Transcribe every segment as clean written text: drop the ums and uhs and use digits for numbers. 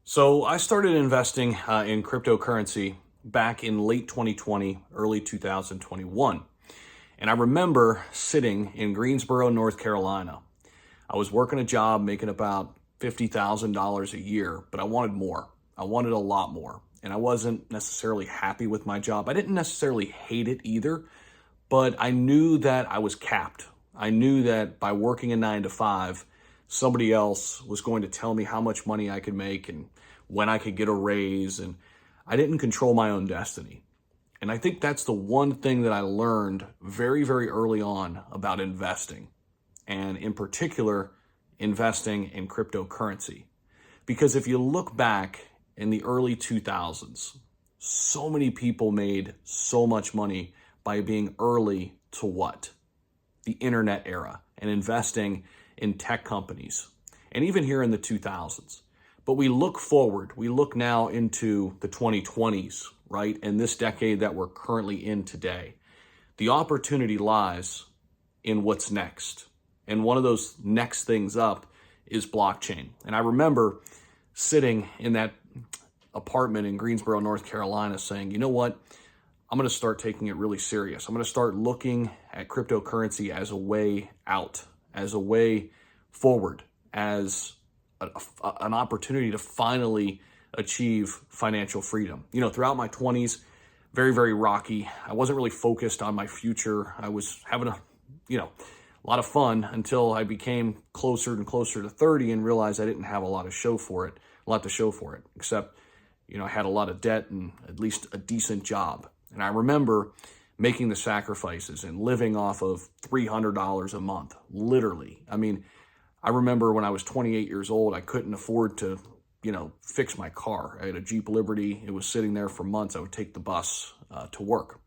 So I started investing in cryptocurrency back in late 2020, early 2021. And I remember sitting in Greensboro, North Carolina. I was working a job making about $50,000 a year, but I wanted more. I wanted a lot more. And I wasn't necessarily happy with my job. I didn't necessarily hate it either, but I knew that I was capped. I knew that by working a 9 to 5, somebody else was going to tell me how much money I could make and when I could get a raise. And I didn't control my own destiny. And I think that's the one thing that I learned very, very early on about investing, and in particular, investing in cryptocurrency. Because if you look back in the early 2000s, so many people made so much money by being early to what? The internet era and investing in tech companies. And even here in the 2000s. But we look forward, we look now into the 2020s, right? And this decade that we're currently in today. The opportunity lies in what's next. And one of those next things up is blockchain. And I remember sitting in that apartment in Greensboro, North Carolina, saying, you know what? I'm going to start taking it really serious. I'm going to start looking at cryptocurrency as a way out, as a way forward, as an opportunity to finally achieve financial freedom. You know, throughout my 20s, very, very rocky. I wasn't really focused on my future. I was having a lot of fun until I became closer and closer to 30 and realized I didn't have a lot to show for it, except, I had a lot of debt and at least a decent job. And I remember making the sacrifices and living off of $300 a month, literally. I remember when I was 28 years old, I couldn't afford to, fix my car. I had a Jeep Liberty. It was sitting there for months. I would take the bus to work.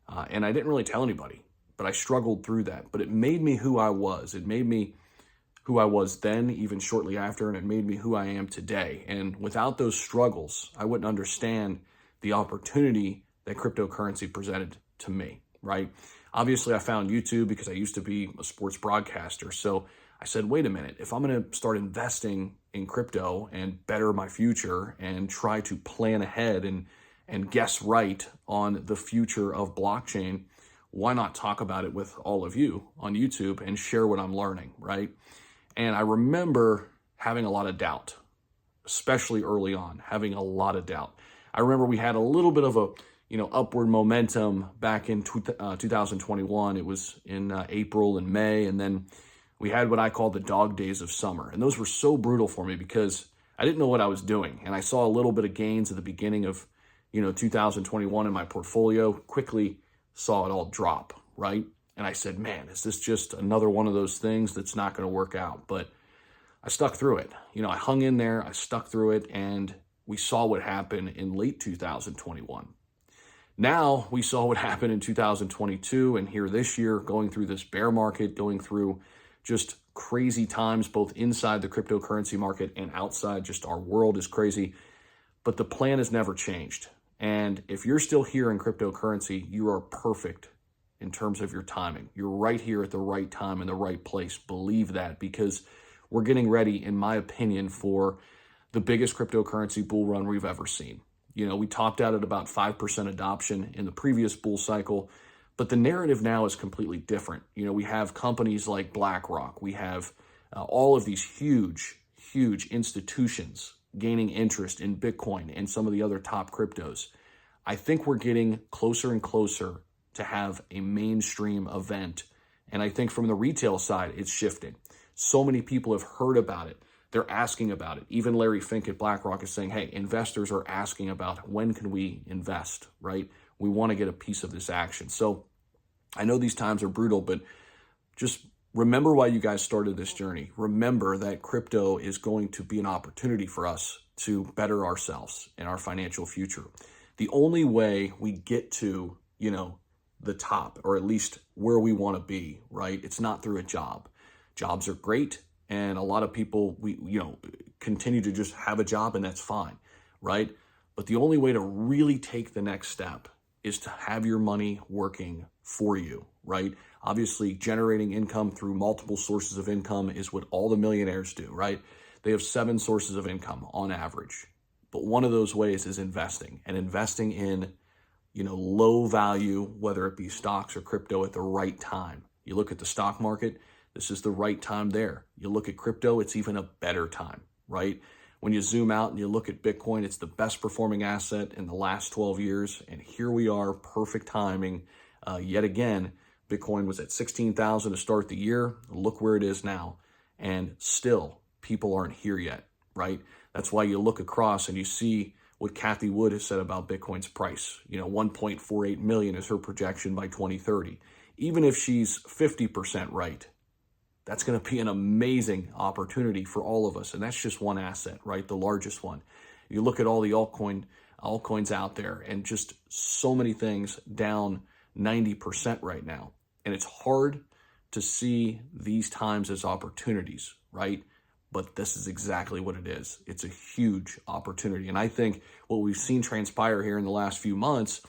And I didn't really tell anybody, but I struggled through that. But it made me who I was. It made me who I was then, even shortly after, and it made me who I am today. And without those struggles, I wouldn't understand the opportunity that cryptocurrency presented to me, right? Obviously, I found YouTube because I used to be a sports broadcaster. So I said, wait a minute, if I'm going to start investing in crypto and better my future and try to plan ahead and guess right on the future of blockchain, why not talk about it with all of you on YouTube and share what I'm learning, right? And I remember having a lot of doubt, especially early on, having a lot of doubt. I remember we had a little bit of a upward momentum back in 2021. It was in April and May, and then we had what I call the dog days of summer. And those were so brutal for me because I didn't know what I was doing. And I saw a little bit of gains at the beginning of, 2021 in my portfolio, quickly saw it all drop, right? And I said, man, is this just another one of those things that's not going to work out? But I stuck through it. I hung in there, I stuck through it, and we saw what happened in late 2021. Now we saw what happened in 2022 and here this year, going through this bear market, going through just crazy times, both inside the cryptocurrency market and outside. Just our world is crazy, but the plan has never changed. And if you're still here in cryptocurrency, you are perfect in terms of your timing. You're right here at the right time in the right place. Believe that, because we're getting ready, in my opinion, for the biggest cryptocurrency bull run we've ever seen. We topped out at about 5% adoption in the previous bull cycle. But the narrative now is completely different. We have companies like BlackRock. We have all of these huge, huge institutions gaining interest in Bitcoin and some of the other top cryptos. I think we're getting closer and closer to have a mainstream event. And I think from the retail side, it's shifting. So many people have heard about it. They're asking about it. Even Larry Fink at BlackRock is saying, hey, investors are asking about when can we invest, right? We want to get a piece of this action. So I know these times are brutal, but just remember why you guys started this journey. Remember that crypto is going to be an opportunity for us to better ourselves and our financial future. The only way we get to, the top, or at least where we want to be, right? It's not through a job. Jobs are great. And a lot of people, continue to just have a job, and that's fine, right? But the only way to really take the next step is to have your money working for you, right? Obviously, generating income through multiple sources of income is what all the millionaires do, right? They have 7 sources of income on average. But one of those ways is investing, and investing in, low value, whether it be stocks or crypto, at the right time. You look at the stock market, this is the right time there. You look at crypto, it's even a better time, right? When you zoom out and you look at Bitcoin, it's the best performing asset in the last 12 years. And here we are, perfect timing. Yet again, Bitcoin was at 16,000 to start the year. Look where it is now. And still, people aren't here yet, right? That's why you look across and you see what Kathy Wood has said about Bitcoin's price. 1.48 million is her projection by 2030. Even if she's 50% right, that's going to be an amazing opportunity for all of us. And that's just one asset, right? The largest one. You look at all the altcoins out there, and just so many things down 90% right now. And it's hard to see these times as opportunities, right? But this is exactly what it is. It's a huge opportunity. And I think what we've seen transpire here in the last few months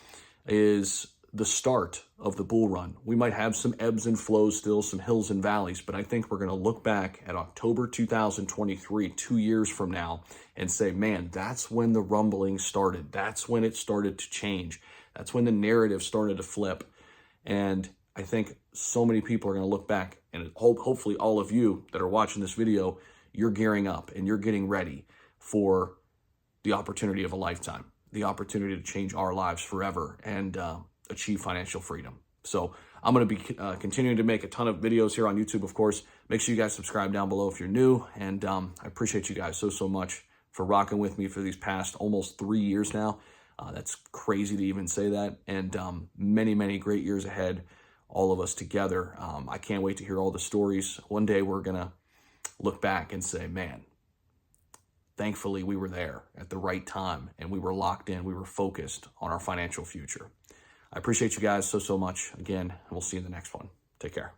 is the start of the bull run. We might have some ebbs and flows still, some hills and valleys, but I think we're going to look back at October 2023, 2 years from now, and say, man, that's when the rumbling started. That's when it started to change. That's when the narrative started to flip. And I think so many people are going to look back, and hopefully all of you that are watching this video, you're gearing up and you're getting ready for the opportunity of a lifetime, the opportunity to change our lives forever and achieve financial freedom. So I'm going to be continuing to make a ton of videos here on YouTube, of course. Make sure you guys subscribe down below if you're new. And I appreciate you guys so much for rocking with me for these past almost 3 years now. That's crazy to even say that. And many great years ahead, all of us together. I can't wait to hear all the stories. One day we're going to look back and say, man, thankfully we were there at the right time, and we were locked in. We were focused on our financial future. I appreciate you guys so much. Again, and we'll see you in the next one. Take care.